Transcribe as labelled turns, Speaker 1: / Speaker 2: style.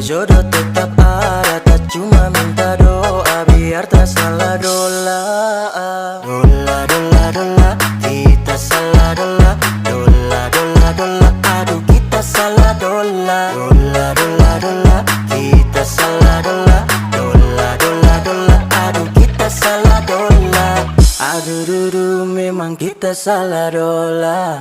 Speaker 1: jodoh tetap ada, tak cuma minta doa biar tak salah dola. Dola, dola, dola, kita salah dola. Dola, dola, dola, aduh kita salah dola. Dola, dola, dola, kita salah dola. Dola, dola, dola, aduh kita salah dola. Aduh dudu memang kita salah dola.